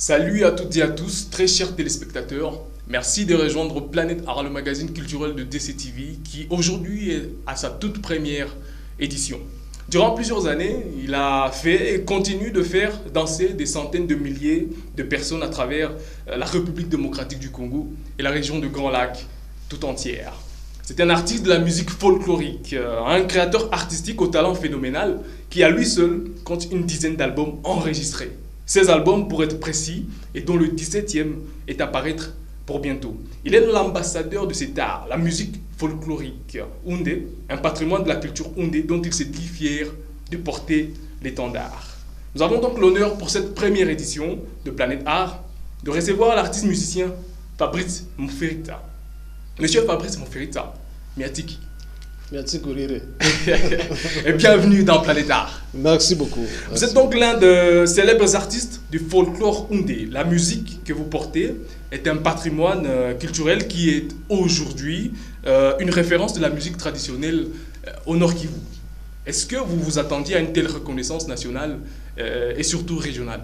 Salut à toutes et à tous, très chers téléspectateurs. Merci de rejoindre Planète Art, le magazine culturel de DCTV qui aujourd'hui est à sa toute première édition. Durant plusieurs années, il a fait et continue de faire danser des centaines de milliers de personnes à travers la République démocratique du Congo et la région de Grand Lac tout entière. C'est un artiste de la musique folklorique, un créateur artistique au talent phénoménal qui à lui seul compte une dizaine d'albums enregistrés. 16 albums pour être précis et dont le 17e est à paraître pour bientôt. Il est l'ambassadeur de cet art, la musique folklorique Houndé, un patrimoine de la culture Houndé dont il s'est dit fier de porter l'étendard. Nous avons donc l'honneur pour cette première édition de Planète Art de recevoir l'artiste musicien Fabrice Mouferita. Monsieur Fabrice Mouferita, Miatiki. Merci Kourire. Et bienvenue dans Planète Art. Merci beaucoup. Vous êtes donc l'un des célèbres artistes du folklore Houndé. La musique que vous portez est un patrimoine culturel qui est aujourd'hui une référence de la musique traditionnelle au Nord Kivu. Est-ce que vous vous attendiez à une telle reconnaissance nationale et surtout régionale?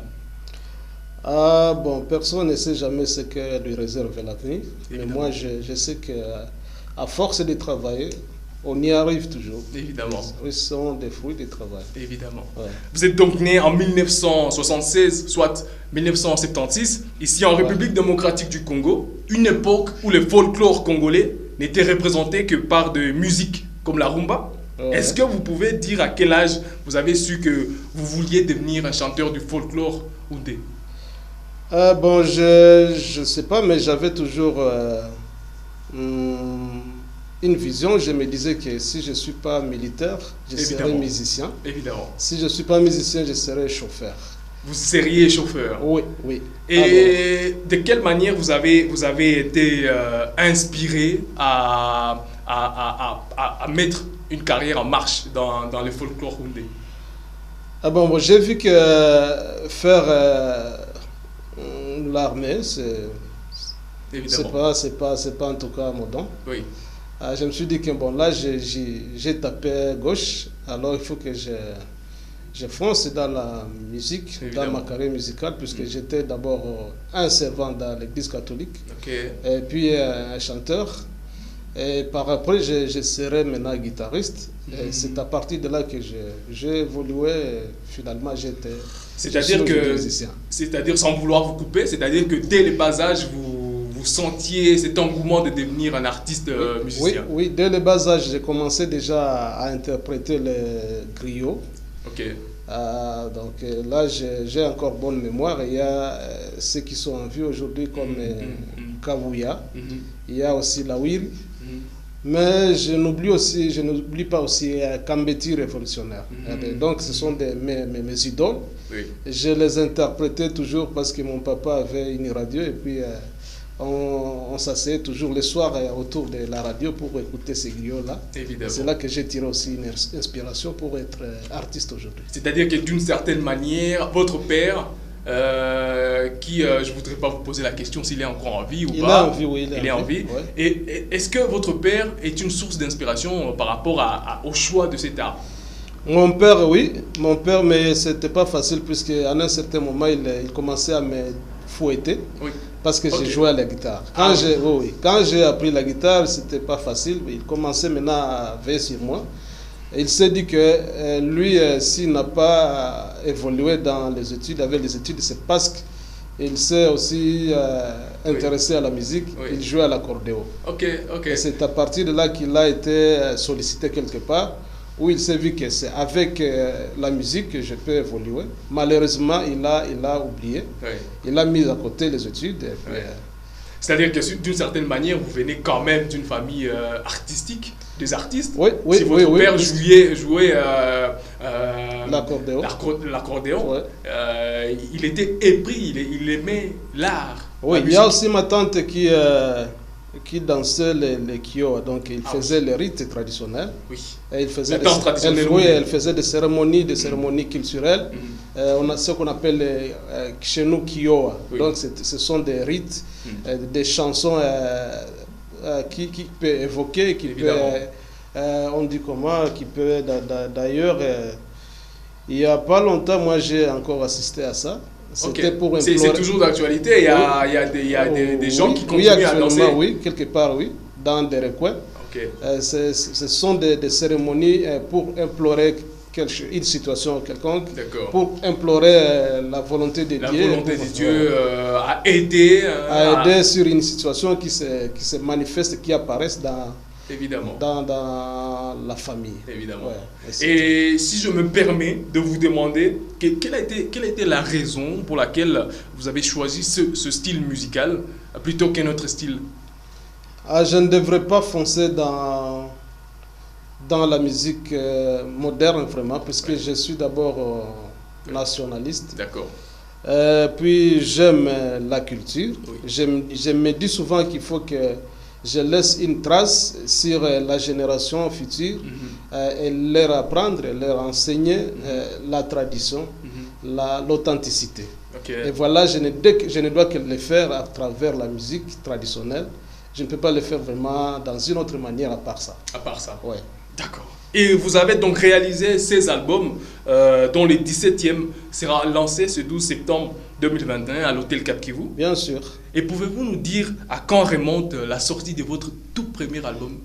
Bon, personne ne sait jamais ce que lui réserve l'avenir. Mais moi, je sais qu'à force de travailler, on y arrive toujours. Évidemment. Ce sont des fruits du travail. Évidemment. Ouais. Vous êtes donc né en 1976, soit 1976, ici en République démocratique du Congo, une époque où le folklore congolais n'était représenté que par de musique comme la rumba. Ouais. Est-ce que vous pouvez dire à quel âge vous avez su que vous vouliez devenir un chanteur du folklore houndé? Bon, je ne sais pas, mais j'avais toujours une vision. Je me disais que si je ne suis pas militaire, je serai musicien. Évidemment. Si je ne suis pas musicien, je serai chauffeur. Vous seriez chauffeur? Oui, oui. Et alors, de quelle manière vous avez été inspiré à mettre une carrière en marche dans le folklore houndé? Bon, j'ai vu que faire l'armée, c'est pas en tout cas mon don. Oui. Je me suis dit que bon, là, j'ai tapé gauche, alors il faut que je fonce dans la musique, évidemment, dans ma carrière musicale, puisque j'étais d'abord un servant dans l'église catholique, et puis un chanteur. Et par après, je serai maintenant guitariste. Et c'est à partir de là que j'ai évolué. Finalement, j'étais musicien. C'est-à-dire, sans vouloir vous couper, c'est-à-dire que dès le bas âge, vous sentiez cet engouement de devenir un artiste musicien? Oui, dès le bas âge, j'ai commencé déjà à interpréter les griots. Ok. Donc là, j'ai encore bonne mémoire. Il y a ceux qui sont en vie aujourd'hui comme Kavouya. Il y a aussi la Wiri. Mais je n'oublie pas aussi Kambeti révolutionnaire. Donc ce sont mes idoles. Oui. Je les interprétais toujours parce que mon papa avait une radio et puis on s'asseyait toujours le soir autour de la radio pour écouter ces griots-là. C'est là que j'ai tiré aussi une inspiration pour être artiste aujourd'hui. C'est-à-dire que d'une certaine manière, votre père, je ne voudrais pas vous poser la question s'il est encore en vie ou pas. Il est en vie, oui. Il est en vie. Ouais. Et est-ce que votre père est une source d'inspiration par rapport au choix de cet art? Mon père, oui. Mon père, mais ce n'était pas facile puisqu'à un certain moment, il commençait à me fouetter. Oui. Parce que j'ai joué à la guitare. Quand j'ai appris la guitare, ce n'était pas facile. Il commençait maintenant à veiller sur moi. Et il s'est dit que lui, s'il n'a pas évolué dans les études, avec les études, c'est parce qu'il s'est aussi intéressé à la musique. Oui. Il jouait à l'accordéon. Et c'est à partir de là qu'il a été sollicité quelque part, où il s'est vu que c'est avec la musique que je peux évoluer. Malheureusement, il a oublié. Oui. Il a mis à côté les études. C'est-à-dire que d'une certaine manière, vous venez quand même d'une famille artistique, des artistes. Oui. Si votre père jouait l'accordéon, il était épris, il aimait l'art. Oui, il y a aussi ma tante qui dansait les kyo, donc il faisait les rites traditionnels. Oui. Et il faisait elle faisait des cérémonies culturelles. On a ce qu'on appelle chez nous kioa. Oui. Donc ce sont des rites, des chansons qui peut évoquer, qui peut, on dit comment, qui peut d'ailleurs. Il n'y a pas longtemps, moi j'ai encore assisté à ça. C'était pour implorer... C'est toujours d'actualité, il y a des gens qui continuent à danser. Oui, quelque part, oui, dans des recoins. Ce sont des cérémonies pour implorer une situation quelconque, pour implorer la volonté de Dieu. La volonté de Dieu à aider. À aider sur une situation qui se manifeste, qui apparaisse dans la famille. Évidemment. Et si je me permets de vous demander, quelle a été la raison pour laquelle vous avez choisi ce style musical plutôt qu'un autre style? Je ne devrais pas foncer dans la musique moderne, vraiment, parce que je suis d'abord nationaliste. D'accord. Puis j'aime la culture. Je me dis souvent qu'il faut que je laisse une trace sur la génération future et leur apprendre, leur enseigner la tradition, l'authenticité. Et voilà, je ne dois que le faire à travers la musique traditionnelle. Je ne peux pas le faire vraiment dans une autre manière à part ça. À part ça. Ouais. D'accord. Et vous avez donc réalisé 16 albums, dont le 17e sera lancé ce 12 septembre 2021 à l'hôtel Cap Kivu. Bien sûr. Et pouvez-vous nous dire à quand remonte la sortie de votre tout premier album?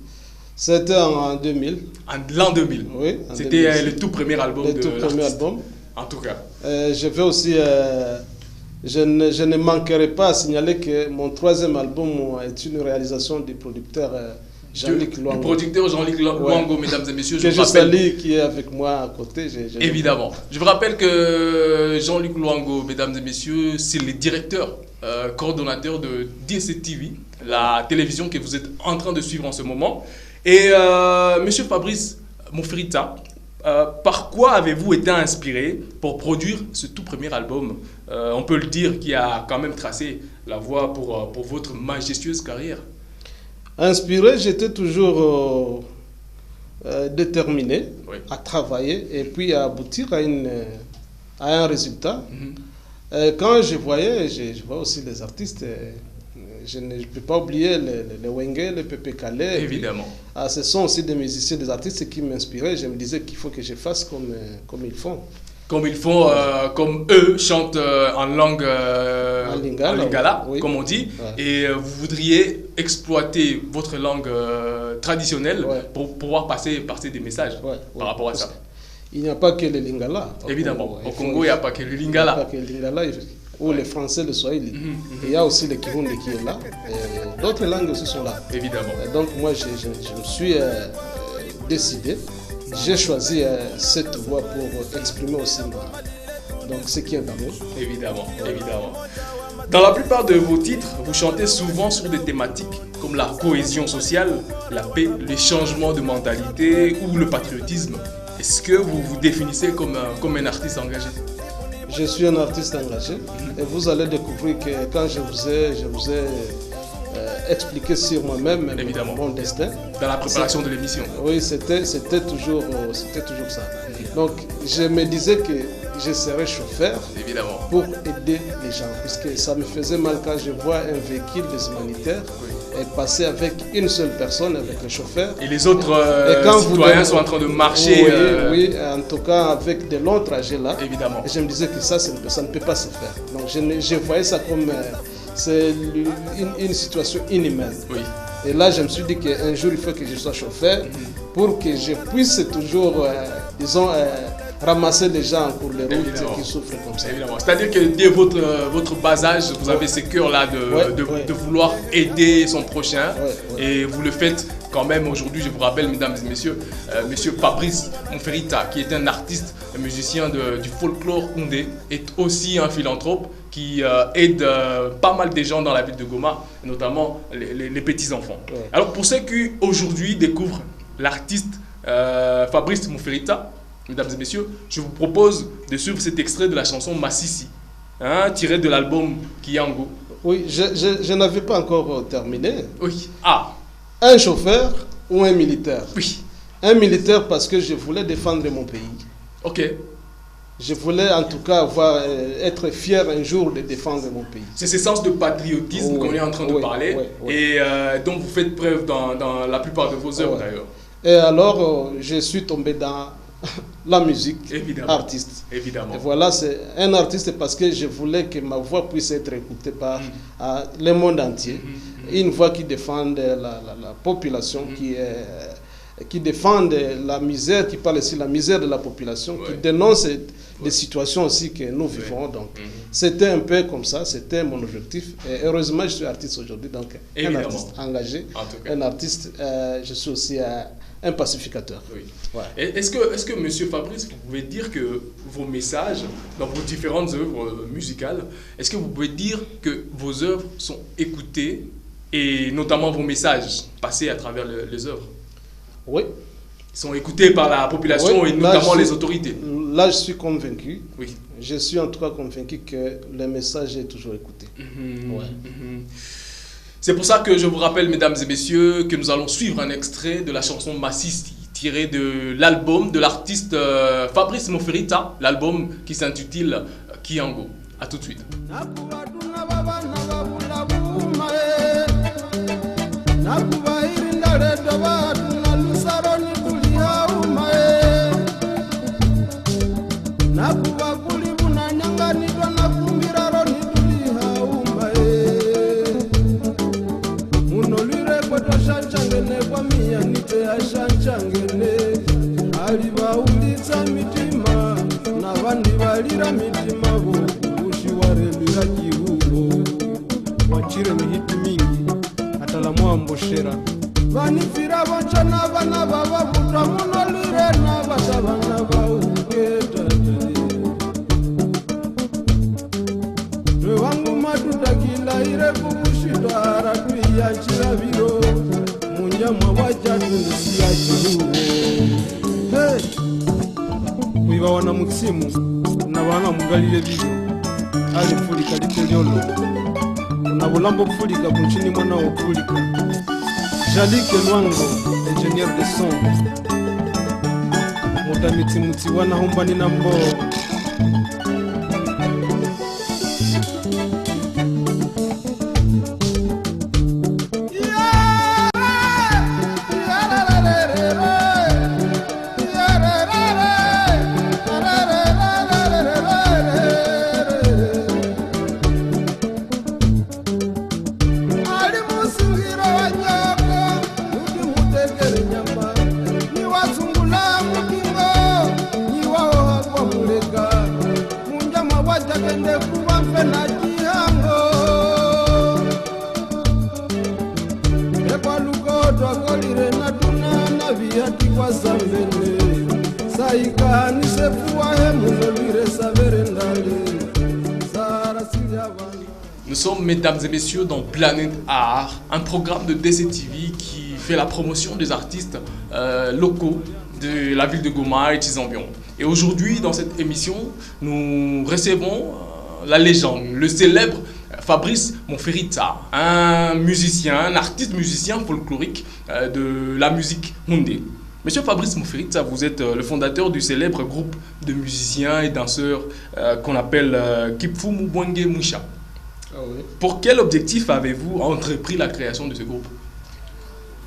C'était en 2000. En l'an 2000. Oui. C'était le tout premier album de l'artiste. En tout cas. Je vais aussi... Je ne manquerai pas à signaler que mon troisième album est une réalisation du producteur Jean-Luc Luango. Le producteur Jean-Luc Luango, mesdames et messieurs. Que je salue, qui est avec moi à côté. Évidemment. Je vous rappelle que Jean-Luc Luango, mesdames et messieurs, c'est le directeur, coordonnateur de DCTV, la télévision que vous êtes en train de suivre en ce moment. Et monsieur Fabrice Mouferita, par quoi avez-vous été inspiré pour produire ce tout premier album? On peut le dire, qui a quand même tracé la voie pour votre majestueuse carrière. Inspiré, j'étais toujours déterminé à travailler et puis à aboutir à un résultat. Quand je voyais, je vois aussi les artistes, je ne peux pas oublier les Wenge, les Pepe Calais. Évidemment. Ce sont aussi des musiciens, des artistes qui m'inspiraient. Je me disais qu'il faut que je fasse comme ils font. Comme ils font, comme eux chantent en langue en lingala, comme on dit. Et vous voudriez exploiter votre langue traditionnelle pour pouvoir passer des messages par rapport à ça. Il n'y a pas que le lingala. Évidemment. Au Congo, il n'y a pas que le lingala. Il n'y a pas que le lingala. Ou les Français, le Swahili. Il y a aussi le Kirundi qui est là. D'autres langues aussi sont là. Évidemment. Et donc moi, je me suis décidé. J'ai choisi cette voie pour exprimer aussi ce qui est d'amour. Évidemment, évidemment. Dans la plupart de vos titres, vous chantez souvent sur des thématiques comme la cohésion sociale, la paix, les changements de mentalité ou le patriotisme. Est-ce que vous vous définissez comme un artiste engagé? Je suis un artiste engagé et vous allez découvrir que quand je vous ai expliquer sur moi-même mon destin. Dans la préparation de l'émission. Oui, c'était toujours ça. Donc, je me disais que je serais chauffeur pour aider les gens. Parce que ça me faisait mal quand je vois un véhicule des humanitaires et passer avec une seule personne, avec le chauffeur. Et les autres citoyens sont en train de marcher. Oui, en tout cas avec de longs trajets là. Évidemment. Et je me disais que ça ne peut pas se faire. Donc, je voyais ça comme... c'est une situation inhumaine. Et là, je me suis dit qu'un jour, il faut que je sois chauffeur pour que je puisse toujours, ramasser les gens pour les routes qui souffrent comme ça. C'est-à-dire que dès votre bas âge, vous avez ce cœur-là de vouloir aider son prochain. Et vous le faites quand même aujourd'hui. Je vous rappelle, mesdames et messieurs, monsieur Fabrice Mouferita, qui est un artiste, un musicien du folklore koundé, est aussi un philanthrope qui aide pas mal de gens dans la ville de Goma, notamment les petits-enfants. Alors pour ceux qui aujourd'hui découvrent l'artiste Fabrice Mouferita, mesdames et messieurs, je vous propose de suivre cet extrait de la chanson Massissi, tiré de l'album Kiyango. Oui, je n'avais pas encore terminé. Oui. Un chauffeur ou un militaire? Oui. Un militaire parce que je voulais défendre mon pays. Ok. Je voulais en tout cas être fier un jour de défendre mon pays. C'est ce sens de patriotisme qu'on est en train de parler et dont vous faites preuve dans la plupart de vos œuvres d'ailleurs. Et alors, je suis tombé dans la musique, évidemment, artiste. Évidemment. Et voilà, c'est un artiste parce que je voulais que ma voix puisse être écoutée par le monde entier. Une voix qui défende la population, qui défend la misère, qui parle aussi de la misère de la population, qui dénonce des situations aussi que nous vivons. Donc, c'était un peu comme ça, c'était mon objectif. Et heureusement, je suis artiste aujourd'hui, donc un artiste engagé, un artiste, je suis aussi un pacificateur. Oui. Ouais. Est-ce que, monsieur Fabrice, vous pouvez dire que vos messages, dans vos différentes œuvres musicales, est-ce que vous pouvez dire que vos œuvres sont écoutées, et notamment vos messages passés à travers les œuvres? Oui. Ils sont écoutés par la population et notamment les autorités. Là, je suis convaincu. Oui. Je suis en tout cas convaincu que le message est toujours écouté. C'est pour ça que je vous rappelle, mesdames et messieurs, que nous allons suivre un extrait de la chanson Massisti, tiré de l'album de l'artiste Fabrice Moferita, l'album qui s'intitule Kiango. A tout de suite. Wachire mihiti mingi atalamu amboshera vanifira vachana vana vavavuta munolire navata vana vauketa revangu matutakila ire kuvushita aratuiya chiraviro munyamwa vachatunisiya chiruvo kuivawana muksimu na vana mugalile vivyo alifulika liteliolo na bulambo kufulika kunchini mwana wa kufulika Jalike Lwango, ingénieur de son Mutamiti mutiwana humbani na mbo Nous sommes, mesdames et messieurs, dans Planète Art, un programme de DCTV qui fait la promotion des artistes locaux de la ville de Goma et ses environs. Et aujourd'hui, dans cette émission, nous recevons la légende, le célèbre Fabrice Moferita, un musicien, un artiste musicien folklorique de la musique Houndé. Monsieur Fabrice Moferita, vous êtes le fondateur du célèbre groupe de musiciens et danseurs qu'on appelle Kipfumu Bwenge Mwisha. Ah oui. Pour quel objectif avez-vous entrepris la création de ce groupe?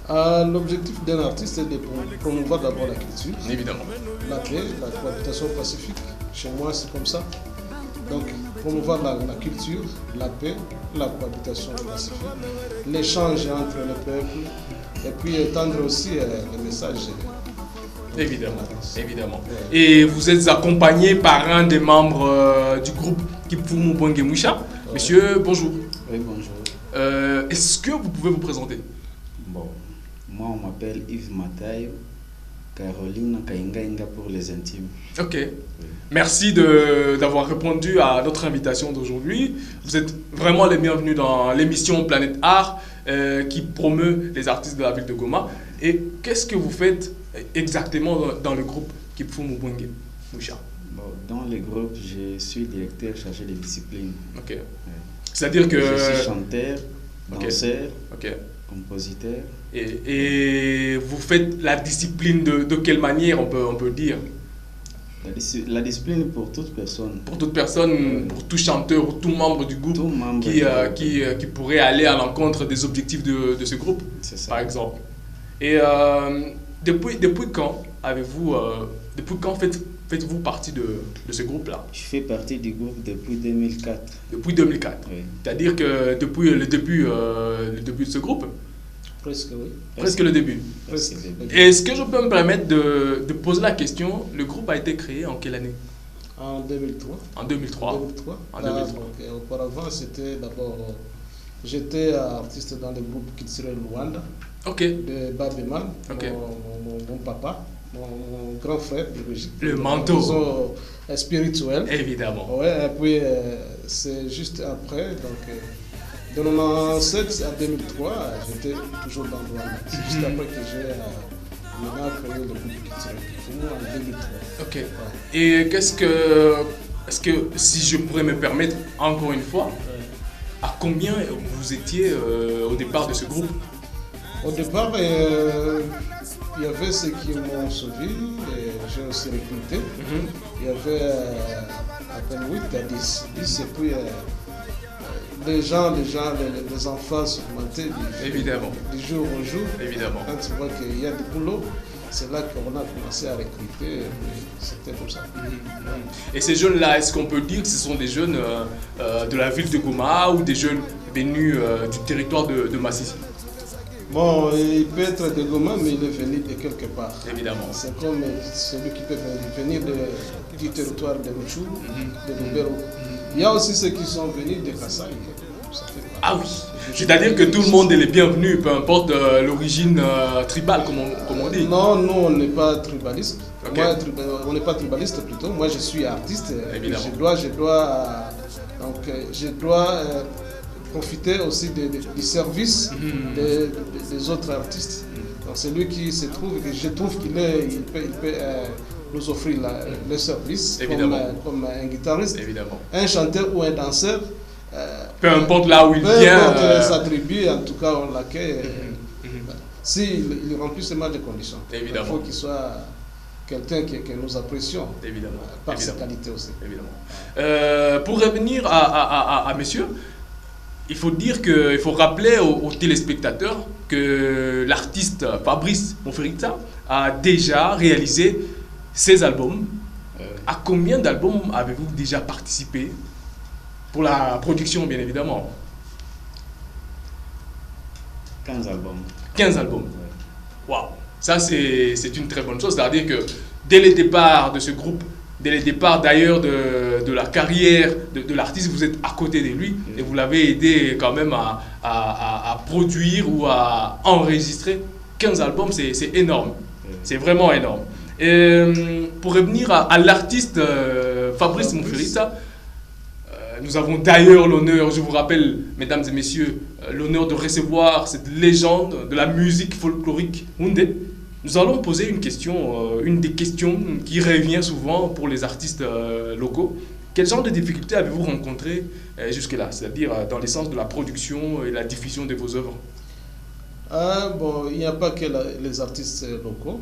L'objectif d'un artiste est de promouvoir d'abord la culture. Évidemment. La paix, la cohabitation pacifique. Chez moi, c'est comme ça. Donc, promouvoir la culture, la paix, la cohabitation pacifique, l'échange entre les peuples, et puis étendre aussi le message. Évidemment, évidemment. Et vous êtes accompagné par un des membres du groupe Kipfumu Bwenge Mwisha. Monsieur, bonjour. Oui, bonjour. Est-ce que vous pouvez vous présenter? Bon, moi on m'appelle Yves Matayo, Caroline Kainga pour les intimes. Ok. Oui. Merci d'avoir répondu à notre invitation d'aujourd'hui. Vous êtes vraiment les bienvenus dans l'émission Planète Art qui promeut les artistes de la ville de Goma. Et qu'est-ce que vous faites exactement dans le groupe Kipfumu Bwenge Mwisha? Dans le groupe, je suis directeur chargé des disciplines. Ok. Ouais. C'est-à-dire que... Je suis chanteur, danseur, compositeur. Et vous faites la discipline de quelle manière on peut dire? La discipline pour toute personne. Pour toute personne, pour tout chanteur ou tout membre du groupe qui pourrait aller à l'encontre des objectifs de ce groupe, par exemple. Et depuis quand avez-vous, depuis quand faites-vous partie de ce groupe-là? Je fais partie du groupe depuis 2004. Depuis 2004. Oui. C'est-à-dire que depuis le début de ce groupe? Presque, oui. Presque le début. Presque. Est-ce que je peux me permettre de poser la question, le groupe a été créé en quelle année? En 2003. En 2003. En 2003. Donc, auparavant, c'était d'abord, j'étais artiste dans le groupe culturel Luanda, de Babeman, mon papa, mon grand frère biologique. Le manteau. Spirituel. Évidemment. Ouais, et puis c'est juste après, donc de 1997 à 2003, j'étais toujours dans Luanda. C'est juste après que j'ai maintenant créé le groupe culturel en 2003. Ok. Ouais. Et est-ce que si je pourrais me permettre encore une fois, à combien vous étiez au départ de ce groupe? Au départ, il y avait ceux qui m'ont suivi, j'ai aussi recruté. Il y avait à peine 8 à 10. Et puis les enfants s'augmentaient du jour au jour. Évidemment. Quand tu vois qu'il y a du boulot, c'est là qu'on a commencé à recruter. C'était comme ça. Et ces jeunes-là, est-ce qu'on peut dire que ce sont des jeunes de la ville de Goma ou des jeunes venus du territoire de Massissi? Bon, il peut être de Goma, mais il est venu de quelque part. Évidemment. C'est comme celui qui peut venir du territoire de Mouchou, de Lubero. Il y a aussi ceux qui sont venus de Kassai. Ah oui, c'est-à-dire que tout le monde est le bienvenu, peu importe l'origine tribale, comme on dit. Non, nous on n'est pas tribaliste. On n'est pas tribaliste plutôt. Moi je suis artiste. Évidemment. Je dois profiter aussi du service des autres artistes. Donc c'est lui qui se trouve, que je trouve qu'il peut nous offrir le service comme un guitariste, un chanteur ou un danseur. Peu importe là où il vient. Peu importe sa tribu, en tout cas on l'accueille. S'il remplit seulement les conditions. Évidemment. Il faut qu'il soit quelqu'un que nous apprécions. Évidemment. Par sa qualité aussi. Évidemment. Pour revenir à monsieur, il faut rappeler aux téléspectateurs que l'artiste Fabrice Moferita a déjà réalisé 16 albums. À combien d'albums avez-vous déjà participé? Pour la production, bien évidemment. 15 albums. 15 albums. Waouh. Ça, c'est une très bonne chose. C'est-à-dire que dès le départ de ce groupe, dès le départ d'ailleurs de la carrière de l'artiste, vous êtes à côté de lui et vous l'avez aidé quand même à produire ou à enregistrer 15 albums. C'est énorme. C'est vraiment énorme. Et pour revenir à l'artiste Fabrice Moferita, nous avons d'ailleurs l'honneur, je vous rappelle, mesdames et messieurs, l'honneur de recevoir cette légende de la musique folklorique Houndé. Nous allons poser une question, une des questions qui revient souvent pour les artistes locaux. Quel genre de difficultés avez-vous rencontré jusque-là, c'est-à-dire dans l'essence de la production et la diffusion de vos œuvres? Bon, il n'y a pas que les artistes locaux.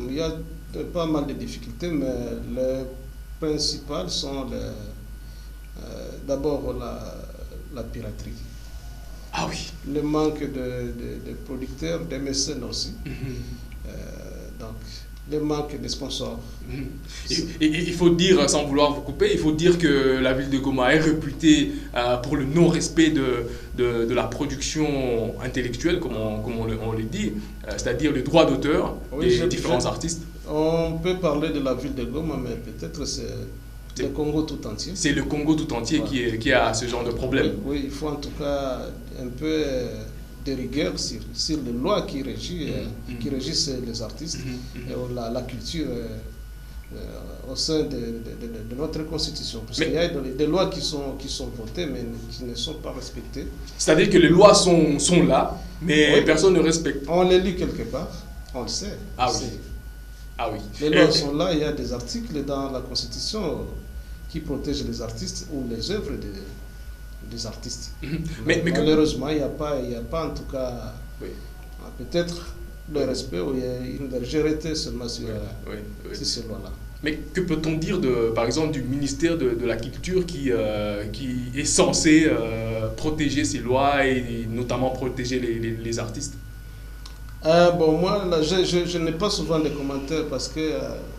Il y a pas mal de difficultés, mais les principales sont d'abord la piraterie. Ah oui. Le manque de producteurs, de mécènes aussi. Donc, le manque de sponsors. Il faut dire, sans vouloir vous couper, il faut dire que la ville de Goma est réputée pour le non-respect de la production intellectuelle, comme on le dit, c'est-à-dire le droit d'auteur des différents artistes. On peut parler de la ville de Goma, mais peut-être c'est le Congo tout entier. C'est le Congo tout entier qui a ce genre de problème. Oui, il faut en tout cas un peu de rigueur sur les lois qui régissent les artistes et la culture au sein de notre constitution. Parce qu'il y a des lois qui sont votées mais qui ne sont pas respectées. C'est-à-dire que les lois sont là, mais personne ne respecte. On les lit quelque part, on le sait. Ah oui. Ah oui. Les lois sont là, il y a des articles dans la Constitution qui protègent les artistes ou les œuvres des artistes. Mais malheureusement, il n'y a pas en tout cas peut-être le respect ou il y a une légèreté seulement sur ces lois-là. Mais que peut-on dire par exemple du ministère de la Culture qui est censé protéger ces lois et notamment protéger les artistes? Bon, moi, là, je n'ai pas souvent de commentaires parce que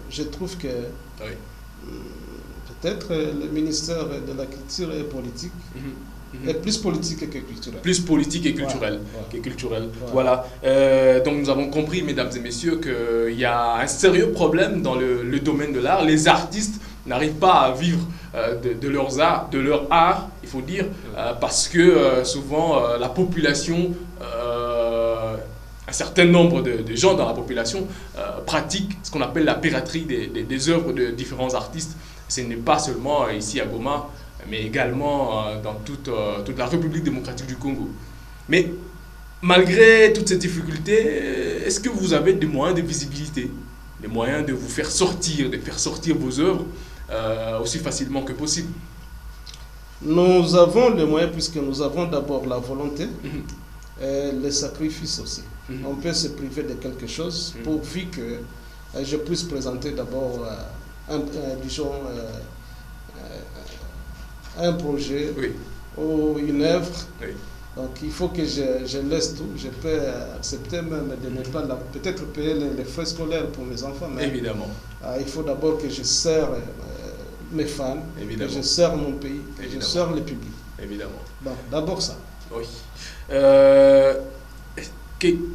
je trouve que peut-être le ministère de la Culture est politique. Est plus politique que culturel. Plus politique et culturel. Que culturel. Voilà. Donc nous avons compris, mesdames et messieurs, qu'il y a un sérieux problème dans le domaine de l'art. Les artistes n'arrivent pas à vivre de leur art, il faut dire, parce que souvent la population, un certain nombre de gens dans la population pratiquent ce qu'on appelle la piraterie des œuvres de différents artistes. Ce n'est pas seulement ici à Goma, mais également dans toute la République démocratique du Congo. Mais malgré toutes ces difficultés, est-ce que vous avez des moyens de visibilité, des moyens de vous faire sortir, vos œuvres aussi facilement que possible? Nous avons les moyens puisque nous avons d'abord la volonté et le sacrifice aussi. On peut se priver de quelque chose pourvu que je puisse présenter d'abord un projet ou une œuvre. Donc il faut que je laisse tout. Je peux accepter même de ne pas peut-être payer les frais scolaires pour mes enfants. Mais évidemment. Il faut d'abord que je sers mes fans, que je sers mon pays, que je sers le public. Évidemment. Donc d'abord ça. Oui.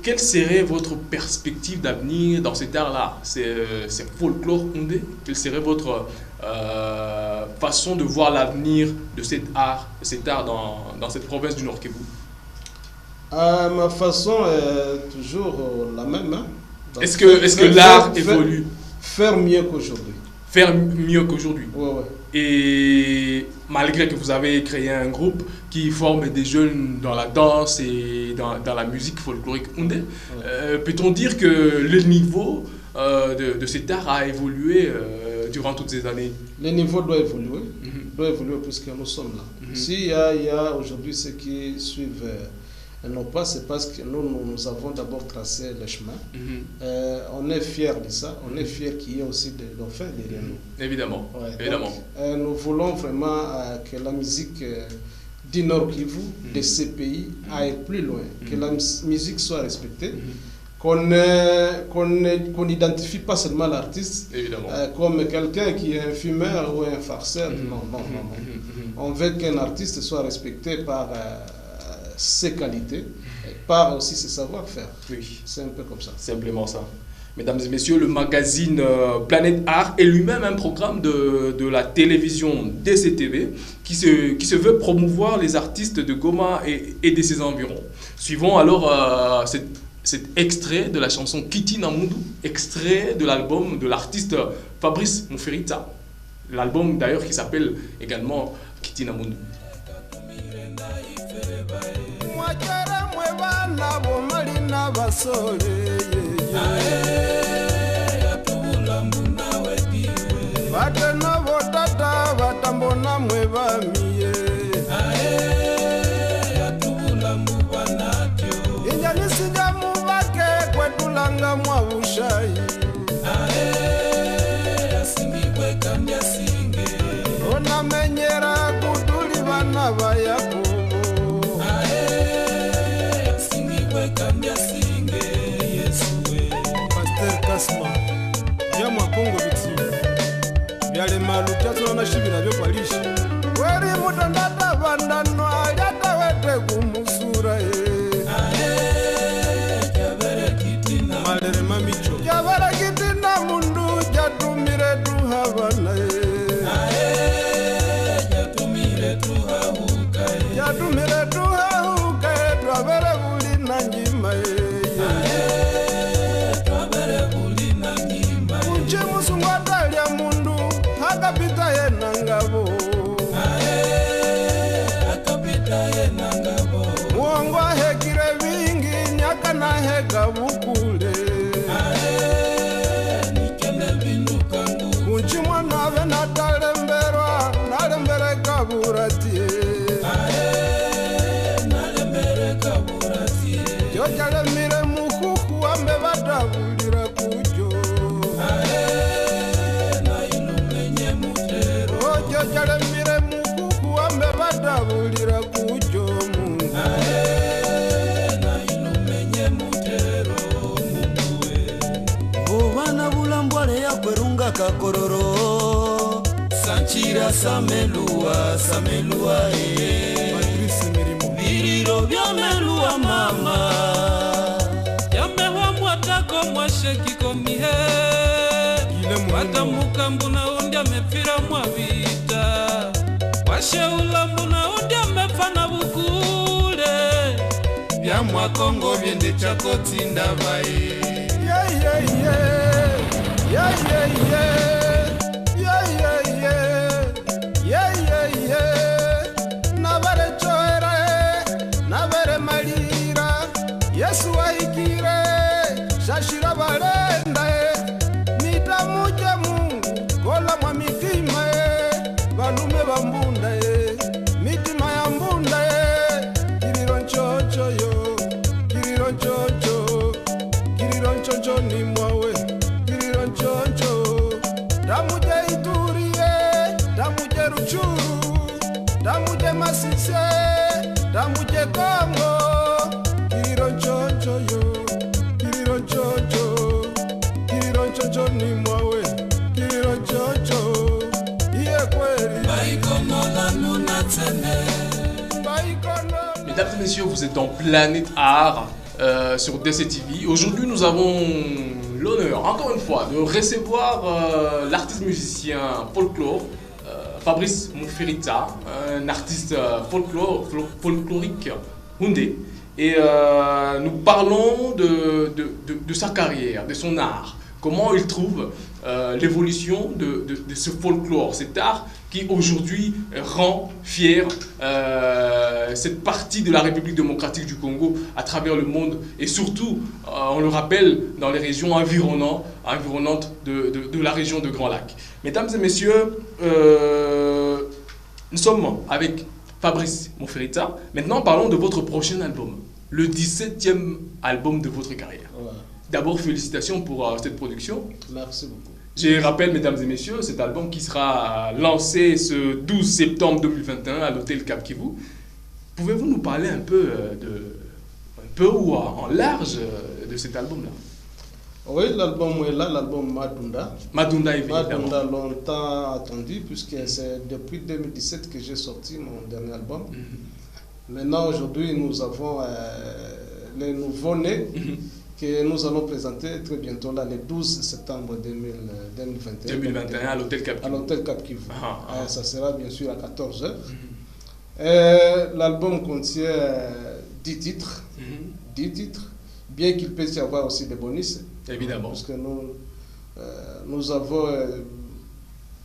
Quelle serait votre perspective d'avenir dans cet art-là? C'est folklore Houndé? Quelle serait votre façon de voir l'avenir de cet art dans cette province du Nord Kivu? Ma façon est toujours la même. Hein? Est-ce que l'art évolue? Faire mieux qu'aujourd'hui. Faire mieux qu'aujourd'hui. Ouais. Et malgré que vous avez créé un groupe qui forme des jeunes dans la danse et dans la musique folklorique Houndé, peut-on dire que le niveau de cet art a évolué durant toutes ces années? Le niveau doit évoluer, puisque nous sommes là. S'il y a aujourd'hui ceux qui suivent nos pas, c'est parce que nous avons d'abord tracé le chemin. On est fiers de ça, on est fiers qu'il y ait aussi des dauphins derrière nous. Évidemment. Évidemment. Donc, nous voulons vraiment que la musique du Nord Kivu, de ces pays, aille plus loin, que la musique soit respectée. Qu'on n'identifie pas seulement l'artiste comme quelqu'un qui est un fumeur ou un farceur. Non. On veut qu'un artiste soit respecté par ses qualités et par aussi ses savoir-faire. Oui. C'est un peu comme ça. Simplement ça. Mesdames et messieurs, le magazine Planète Art est lui-même un programme de la télévision DCTV qui se veut promouvoir les artistes de Goma et de ses environs. Suivons alors cet extrait de la chanson Kiti Namundu, extrait de l'album de l'artiste Fabrice Muferita. L'album d'ailleurs qui s'appelle également Kiti Namundu. Yale maluta tuna shibira byo kwalishi weri mutandata bandano yata wete kumusura yabere kitina malere mamicho yabere kitina mundu jatumire tuhabana jatumire tuhahuka twabere buli nanjima twabere buli nanjima uche musungwata lya mundu akapita yena ngabo Nanga kakororo Sanchira samelua Patrice Mirimo Viriro vya melua mama Yamewa mwatako mwasheki komihe Wata mukambuna undia mepira mwavita Washe ulambuna undia mefana bukule Vya mwakongo vyende chako tinda bae Navare choere, navare malira Yesu waikire, shashira barenda Nitamuje Mungu, kola mwa mitima Valume vambunda mitima ya mbunda Kiriro nchocho yo, kiriro nchocho Kiriro nchocho ni mwawe, kiriro nchocho Damuje Iturie, damuje Ruchuru Damuje Masise, damuje Kongo Kiriro nchocho yo, kiriro nchocho Kiriro nchocho ni mwawe, kiriro nchocho Mesdames et messieurs, vous êtes en Planète Art sur DCTV. Aujourd'hui, nous avons l'honneur, encore une fois, de recevoir l'artiste musicien folklore, Fabrice Mouferita, un artiste folklorique houndé. Et nous parlons de sa carrière, de son art, comment il trouve l'évolution de ce folklore, cet art qui aujourd'hui rend fier cette partie de la République démocratique du Congo à travers le monde et surtout, on le rappelle, dans les régions environnantes de la région de Grand Lac. Mesdames et messieurs, nous sommes avec Fabrice Mouferita. Maintenant, parlons de votre prochain album, le 17e album de votre carrière. Ouais. D'abord, félicitations pour cette production. Merci beaucoup. Je rappelle, mesdames et messieurs, cet album qui sera lancé ce 12 septembre 2021 à l'hôtel Cap Kivu. Pouvez-vous nous parler un peu ou en large de cet album-là? Oui, l'album est là, l'album Madunda. Madunda, évidemment. Madunda, longtemps attendu, puisque c'est depuis 2017 que j'ai sorti mon dernier album. Maintenant, aujourd'hui, nous avons les nouveaux-nés. Que nous allons présenter très bientôt, là, le 12 septembre 2021. 2021 à l'hôtel Cap Kivu. À l'hôtel Cap Kivu. Ça sera bien sûr à 14h. L'album contient 10 titres. 10 titres. Bien qu'il puisse y avoir aussi des bonus. Évidemment. Parce que nous avons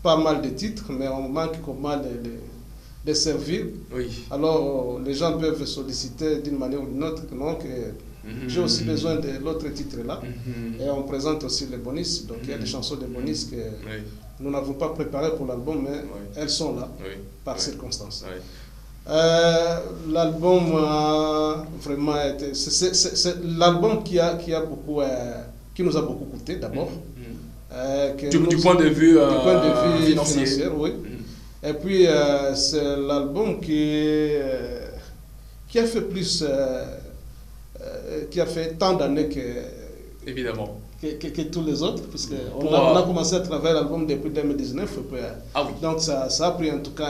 pas mal de titres, mais on manque comment de servir. Oui. Alors, les gens peuvent solliciter d'une manière ou d'une autre. Donc, j'ai aussi besoin de l'autre titre là. Et on présente aussi les bonus. Donc, il y a des chansons de bonus que nous n'avons pas préparées pour l'album, mais elles sont là par circonstance. L'album vraiment été. C'est l'album qui nous a beaucoup coûté d'abord. Du point de vue financier, oui. Et puis, c'est l'album qui a fait plus. Qui a fait tant d'années évidemment que tous les autres, parce qu'on a commencé à travailler l'album depuis 2019. Donc ça a pris en tout cas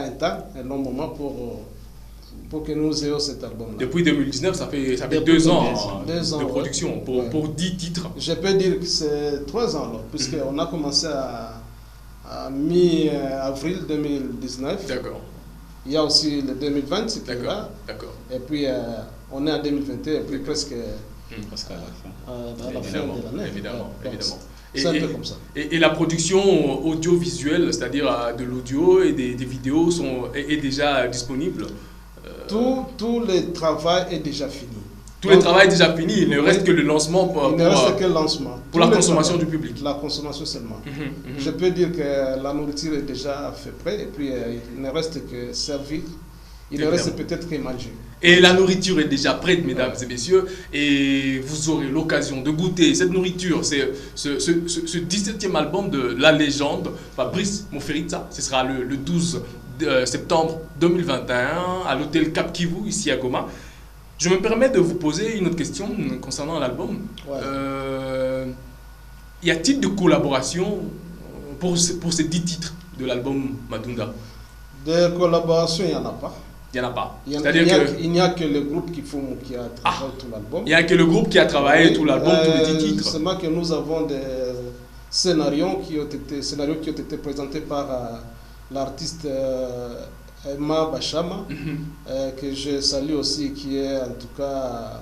un long moment pour que nous ayons cet album-là. Depuis 2019, ça fait 2 ans de production pour 10 titres. Je peux dire que c'est 3 ans, puisqu'on a commencé à mi-avril 2019. D'accord. Il y a aussi le 2020 qui est là. D'accord. Et puis on est en 2021 et puis presque à la fin de l'année. Évidemment. C'est un peu comme ça. Et la production audiovisuelle, c'est-à-dire de l'audio et des vidéos est déjà disponible. Tout le travail est déjà fini. Tout le travail est déjà fini, il ne reste que le lancement pour la consommation du public. La consommation seulement. Je peux dire que la nourriture est déjà fait prêt et puis il ne reste que servir. Il ne reste peut-être que manger. Et la nourriture est déjà prête, mesdames et messieurs, et vous aurez l'occasion de goûter cette nourriture. C'est ce 17e album de la légende Fabrice Mouferita. Ce sera le 12 septembre 2021 à l'hôtel Cap Kivu, ici à Goma. Je me permets de vous poser une autre question concernant l'album. Y a-t-il de collaboration pour ces 10 titres de l'album Madunga? De collaboration, il n'y en a pas. Il n'y en a pas. Il n'y a que le groupe qui a travaillé tout l'album. Il n'y a que le groupe qui a travaillé tout l'album, tous les 10 titres. Seulement que nous avons des scénarios qui ont été présentés par l'artiste Emma Bachama, que je salue aussi, qui est en tout cas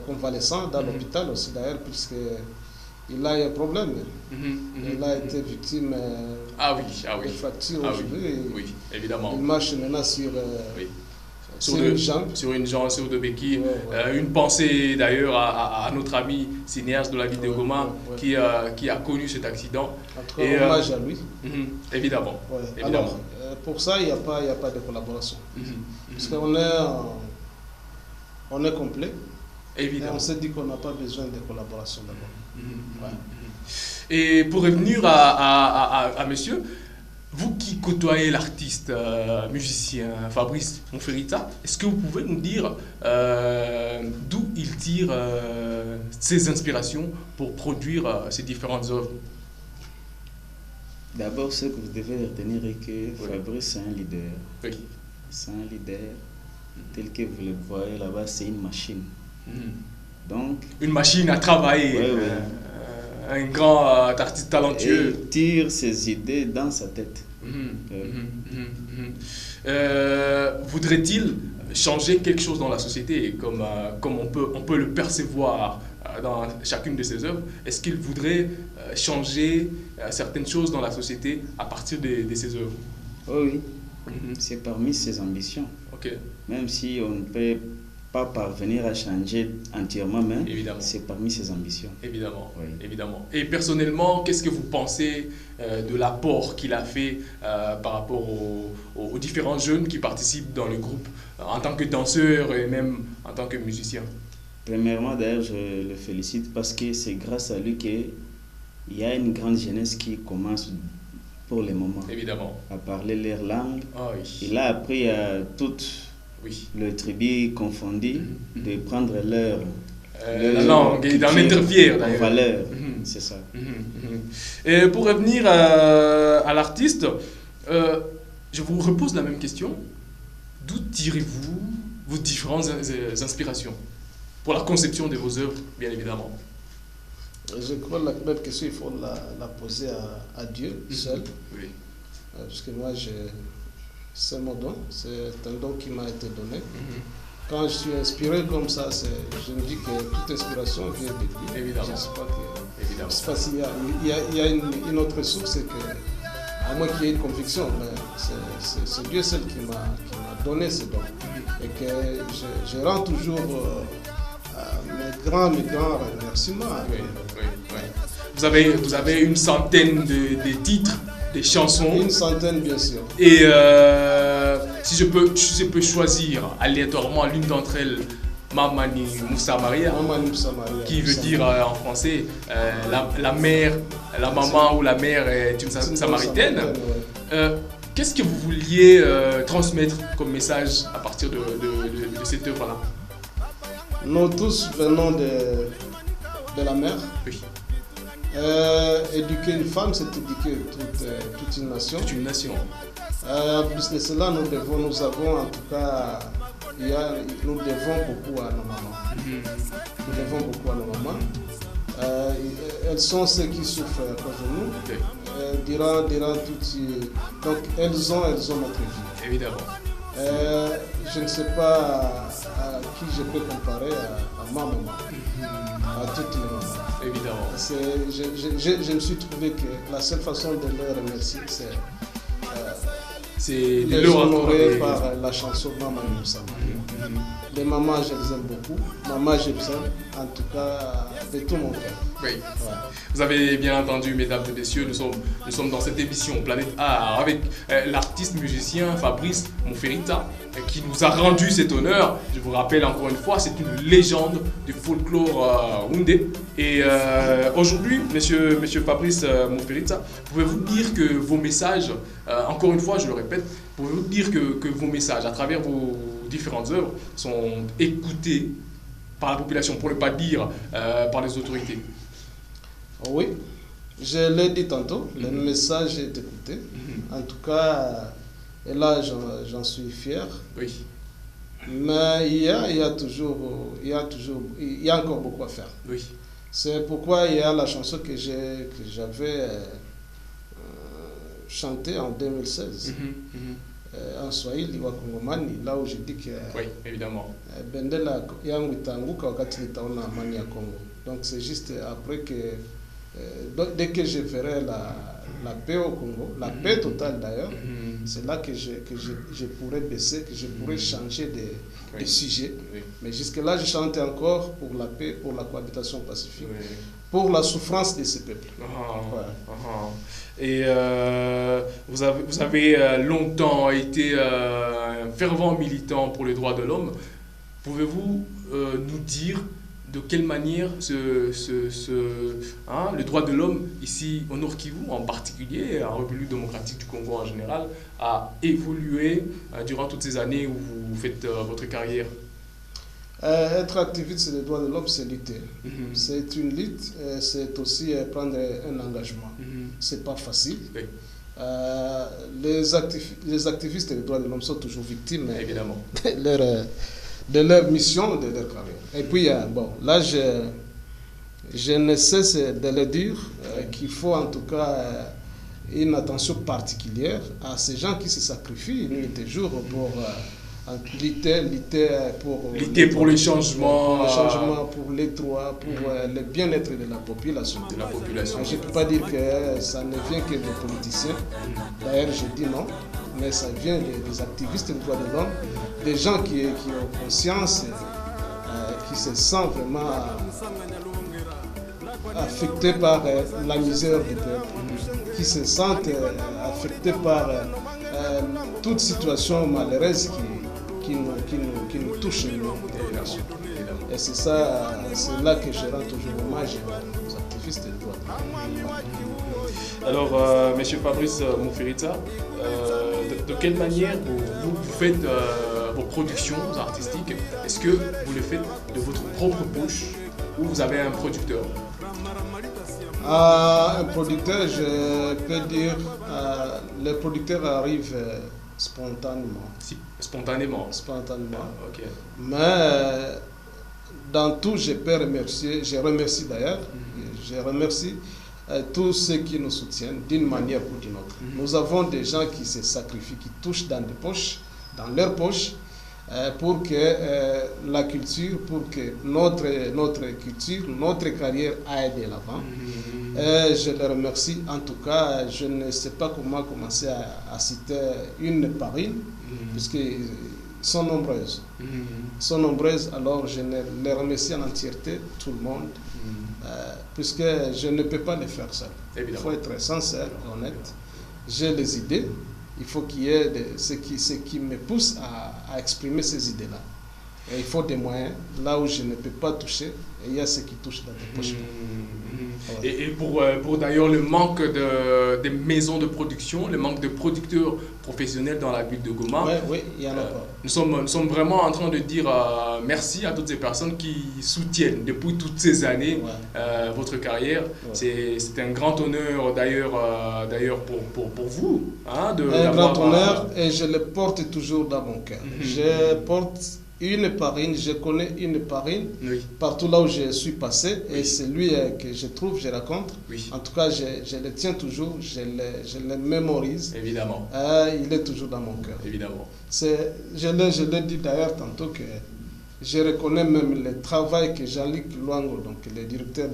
convalescent dans l'hôpital aussi d'ailleurs, puisqu'il a un problème. Il a été victime de fractures aujourd'hui. Oui, évidemment. Il marche maintenant sur une jambe, sur deux béquilles. Une pensée d'ailleurs à notre ami cinéaste de la ville de Goma qui a connu cet accident. En tout cas, hommage à lui. Évidemment. Évidemment. Alors, pour ça, il n'y a pas de collaboration. Parce qu'on est complet. Évidemment. Et on s'est dit qu'on n'a pas besoin de collaboration d'abord. Et pour revenir à monsieur, vous qui côtoyez l'artiste, musicien Fabrice Monferrita, est-ce que vous pouvez nous dire d'où il tire ses inspirations pour produire ces différentes œuvres? D'abord, ce que vous devez retenir est que Fabrice est un leader. Oui. C'est un leader tel que vous le voyez là-bas, c'est une machine. Donc, une machine à travailler. Un grand artiste talentueux. Il tire ses idées dans sa tête. Voudrait-il changer quelque chose dans la société, comme on peut le percevoir dans chacune de ses œuvres? Est-ce qu'il voudrait changer certaines choses dans la société à partir de ses œuvres? Oui, c'est parmi ses ambitions. Même si on ne peut pas parvenir à changer entièrement, mais c'est parmi ses ambitions. Évidemment, évidemment. Et personnellement, qu'est-ce que vous pensez de l'apport qu'il a fait par rapport aux différents jeunes qui participent dans le groupe, en tant que danseur et même en tant que musicien? Premièrement, d'ailleurs, je le félicite parce que c'est grâce à lui qu'il y a une grande jeunesse qui commence pour le moment à parler leur langue. Il a appris à toutes le tribu confondu de prendre leur la langue et d'en être fier en valeur. C'est ça. Et pour revenir à l'artiste, je vous repose la même question. D'où tirez-vous vos différentes inspirations pour la conception de vos œuvres, bien évidemment? Je crois que la première question, il faut la poser à Dieu seul. Parce que moi, c'est mon don, c'est un don qui m'a été donné. Quand je suis inspiré comme ça, je me dis que toute inspiration vient de Dieu. Évidemment. Je ne sais pas s'il y a une autre source, c'est que, à moins qu'il y ait une conviction, mais c'est Dieu seul qui m'a donné ce don. Et que je rends toujours mes grands remerciements. Vous avez une centaine de titres, des chansons. Une centaine, bien sûr. Et si je peux choisir aléatoirement l'une d'entre elles, Mamani Moussa Maria, qui veut dire en français la mère, la maman ou la mère est une samaritaine. Qu'est-ce que vous vouliez transmettre comme message à partir de cette œuvre-là? Nous tous venons de la mer. Éduquer une femme, c'est éduquer toute une nation. Toute une nation. Plus de cela, nous avons en tout cas, nous devons beaucoup à nos mamans. Nous devons beaucoup à nos mamans. Elles sont ceux qui souffrent pour nous. Durant toute... Donc elles ont notre vie. Évidemment. Je ne sais pas à qui je peux comparer à ma maman, à toutes les mamans. Évidemment. Je me suis trouvé que la seule façon de les remercier, c'est de les honorer par la chanson Maman Moussa. Les mamans, je les aime beaucoup. Maman, je les aime, en tout cas, de tout mon cœur. Oui. Vous avez bien entendu, mesdames et messieurs, nous sommes dans cette émission Planète Art avec l'artiste musicien Fabrice Monferrita qui nous a rendu cet honneur. Je vous rappelle encore une fois, c'est une légende du folklore Houndé. Et aujourd'hui, monsieur Fabrice Monferrita, pouvez-vous dire que vos messages, encore une fois, je le répète, pouvez-vous dire que vos messages à travers vos différentes œuvres sont écoutés par la population, pour ne pas dire par les autorités? Oui, Je l'ai dit tantôt, le message est écouté. En tout cas, et là, j'en suis fier. Oui. Mais il y a encore beaucoup à faire. Oui. C'est pourquoi il y a la chanson que j'avais chantée en 2016. En Swahili wa Kongomani, là où je dis que oui, évidemment. Bendela yangu itaanguka wakati nitaona amani ya Congo. Donc c'est juste après que dès que je verrai la paix au Congo, la paix totale d'ailleurs, c'est là que je pourrais baisser, que je pourrais changer de sujet. Oui. Mais jusque-là, je chante encore pour la paix, pour la cohabitation pacifique, pour la souffrance de ces peuples. Et vous avez longtemps été un fervent militant pour les droits de l'homme. Pouvez-vous nous dire de quelle manière le droit de l'homme ici au Nord Kivu en particulier, en République démocratique du Congo en général, a évolué durant toutes ces années où vous faites votre carrière? Être activiste des droits de l'homme, c'est lutter. C'est une lutte, c'est aussi prendre un engagement. C'est pas facile. Oui. Les activistes des droits de l'homme sont toujours victimes, évidemment, de leur mission, de leur carrière. Et puis, bon, là, je ne cesse de le dire qu'il faut en tout cas une attention particulière à ces gens qui se sacrifient nuit et jour pour lutter pour le changement, pour les droits, pour le bien-être de la population. Je ne peux pas dire que ça ne vient que des politiciens. D'ailleurs, je dis non, mais ça vient des activistes des droits de l'homme, des gens qui ont conscience, qui se sentent vraiment affectés par la misère du peuple, qui se sentent affectés par toute situation malheureuse qui nous touche, nous, population. Et c'est ça, c'est là que je rends toujours hommage aux activistes des droits de l'homme. Alors, M. Fabrice Mouferita, de quelle manière vous faites vos productions artistiques? Est-ce que vous le faites de votre propre bouche ou vous avez un producteur? Un producteur, je peux dire, le producteur arrive spontanément. Spontanément. Okay. Mais dans tout, je peux remercier, je remercie d'ailleurs, je remercie tous ceux qui nous soutiennent d'une manière ou d'une autre. Nous avons des gens qui se sacrifient, qui touchent dans leurs poches, pour que la culture, pour que notre culture, notre carrière aille de l'avant. Je les remercie. En tout cas, je ne sais pas comment commencer à citer une par une, puisqu'elles sont nombreuses. Sont nombreuses, alors je les remercie en entièreté, tout le monde, puisque je ne peux pas les faire seul. Il faut être sincère, honnête. J'ai les idées. Il faut qu'il y ait ce qui me pousse à exprimer ces idées-là. Et il faut des moyens. Là où je ne peux pas toucher, et il y a ce qui touche dans tes poches. Et pour d'ailleurs le manque de maisons de production, le manque de producteurs professionnels dans la ville de Goma, oui, il y en a pas. Nous sommes vraiment en train de dire merci à toutes ces personnes qui soutiennent depuis toutes ces années votre carrière. C'est un grand honneur d'ailleurs pour vous. Hein, un grand honneur, et je le porte toujours dans mon cœur. Je porte une par une, je connais une par une, partout là où je suis passé, et c'est lui que je trouve, je rencontre. En tout cas, je le tiens toujours, je le mémorise. Évidemment. Il est toujours dans mon cœur. Évidemment. Je l'ai dit d'ailleurs tantôt que je reconnais même le travail que Jean-Luc Luango, donc le directeur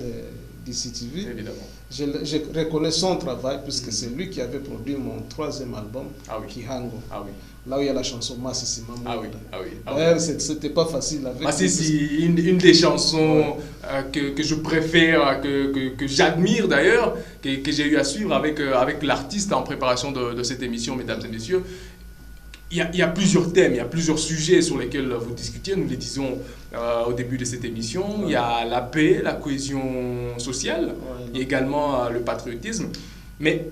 d'ICTV, je reconnais son travail, puisque c'est lui qui avait produit mon 3e album, Kihango. Là où il y a la chanson Massissi Mamou. D'ailleurs, c'était pas facile avec. Massissi, une des chansons que je préfère, que j'admire d'ailleurs, que j'ai eu à suivre avec l'artiste en préparation de cette émission, mesdames et messieurs. Il y a plusieurs thèmes, il y a plusieurs sujets sur lesquels vous discutiez, nous les disons au début de cette émission. Il y a la paix, la cohésion sociale, et également le patriotisme. Mais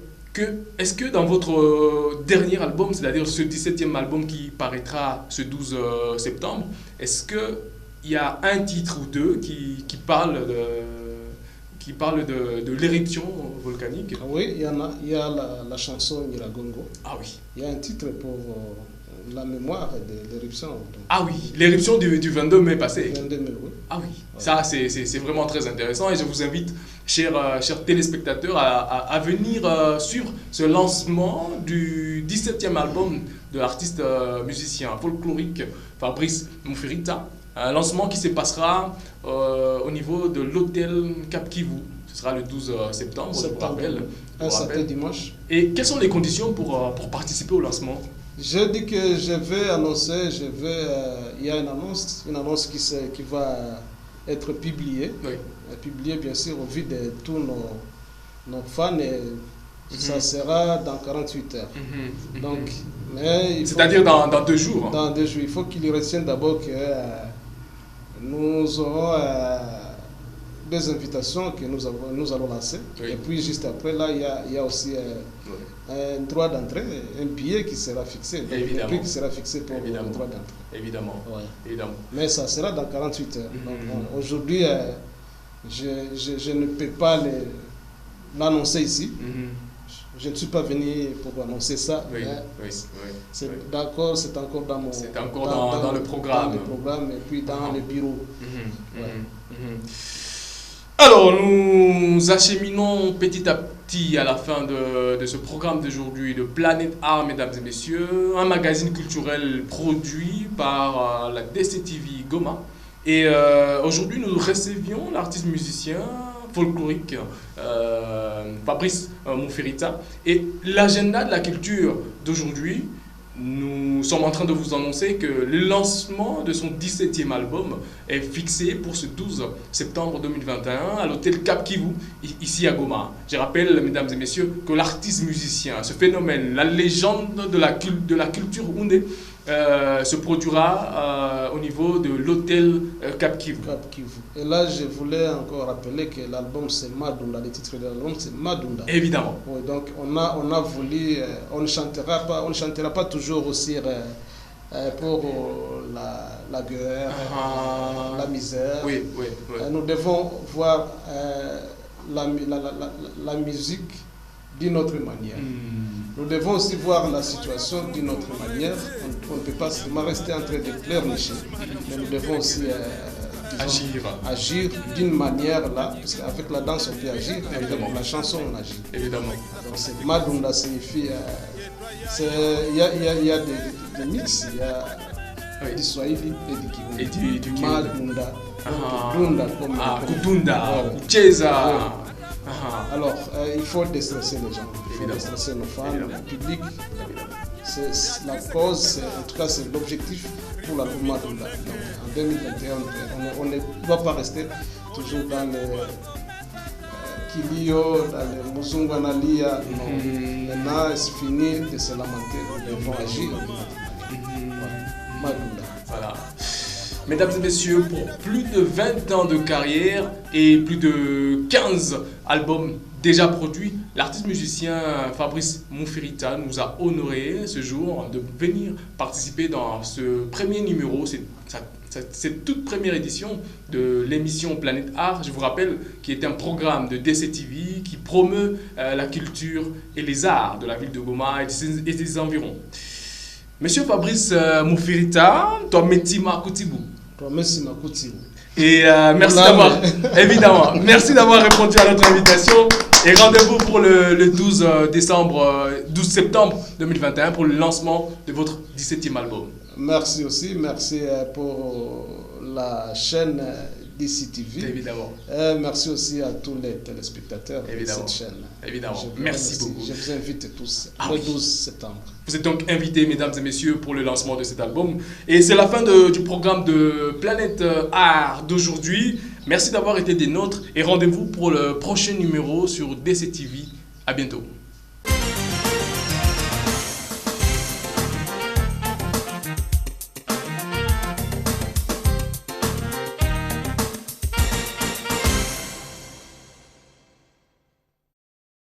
est-ce que dans votre dernier album, c'est-à-dire ce 17e album qui paraîtra ce 12 septembre, est-ce qu'il y a un titre ou deux qui parle de l'éruption volcanique. Oui, il y en a. Il y a la chanson Nyiragongo. Ah oui. Il y a un titre pour la mémoire de l'éruption. Ah oui, l'éruption du 22 mai passé. 22 mai, oui. Ah oui, ça c'est vraiment très intéressant et je vous invite, chers téléspectateurs, à venir suivre ce lancement du 17e album de l'artiste musicien folklorique Fabrice Mufirita. Un lancement qui se passera au niveau de l'hôtel Cap Kivu. Ce sera le 12 septembre, je vous rappelle. Un samedi dimanche. Et quelles sont les conditions pour participer au lancement? Je dis que je vais annoncer, il y a une annonce qui va être publiée. Oui. Publiée bien sûr au vu de tous nos fans et ça sera dans 48 heures. Donc, c'est-à-dire dans 2 jours. Hein. Dans 2 jours. Il faut qu'ils retiennent d'abord que nous aurons des invitations que nous allons lancer. Oui. Et puis juste après, là, il y a aussi un droit d'entrée, un billet qui sera fixé. Donc, un prix qui sera fixé pour le droit d'entrée. Évidemment. Ouais. Évidemment. Mais ça sera dans 48 heures. Donc aujourd'hui, je ne peux pas l'annoncer ici. Je ne suis pas venu pour annoncer ça. Oui, D'accord, c'est encore dans mon... C'est encore dans le programme. Dans le programme et puis dans le bureau. Alors, nous acheminons petit à petit à la fin de ce programme d'aujourd'hui de Planète Art, mesdames et messieurs, un magazine culturel produit par la DCTV Goma. Et aujourd'hui, nous recevions l'artiste musicien folklorique Fabrice Mufirita. Et l'agenda de la culture d'aujourd'hui, nous sommes en train de vous annoncer que le lancement de son 17e album est fixé pour ce 12 septembre 2021 à l'hôtel Cap Kivu, ici à Goma. Je rappelle, mesdames et messieurs, que l'artiste musicien, ce phénomène, la légende de la culture Houndé, se produira au niveau de l'hôtel Cap Kivu. Et là, je voulais encore rappeler que l'album c'est Madunda, le titre de l'album c'est Madunda. Évidemment. Oui, donc on a voulu, on ne chantera pas toujours aussi pour la guerre, la misère. Oui. Nous devons voir la musique d'une autre manière. Nous devons aussi voir la situation d'une autre manière. On ne peut pas seulement rester en train de pleurnicher, mais nous devons aussi agir d'une manière là, parce qu'avec la danse on peut agir, avec la chanson on agit. Évidemment. Donc c'est Madunda signifie, il y a des mix, il y a du Swahili et du Kivu. Madunda. Dunda comme Kudunda, Kucheza. Alors, il faut déstresser les gens, il faut déstresser nos fans, le public. C'est la cause, en tout cas c'est l'objectif pour la Madunda. Donc en 2021, on ne doit pas rester toujours dans le Kilio, dans le Muzunganalia. Maintenant, c'est fini de se lamenter, nous devons agir. Madunda. Voilà. Mesdames et messieurs, pour plus de 20 ans de carrière et plus de 15 albums déjà produits, l'artiste musicien Fabrice Mufirita nous a honoré ce jour de venir participer dans ce premier numéro, cette toute première édition de l'émission Planète Art, je vous rappelle, qui est un programme de DCTV qui promeut la culture et les arts de la ville de Goma et des environs. Monsieur Fabrice Mufirita, toi Metima Koutibou. Et merci d'avoir, évidemment, merci d'avoir répondu à notre invitation et rendez-vous pour le 12 septembre 2021 pour le lancement de votre 17e album. Merci aussi, merci pour la chaîne DCTV. Évidemment. Merci aussi à tous les téléspectateurs de cette chaîne. Évidemment. Merci beaucoup. Je vous invite tous le 12 septembre. Vous êtes donc invités, mesdames et messieurs, pour le lancement de cet album. Et c'est la fin du programme de Planète Art d'aujourd'hui. Merci d'avoir été des nôtres et rendez-vous pour le prochain numéro sur DCTV. À bientôt.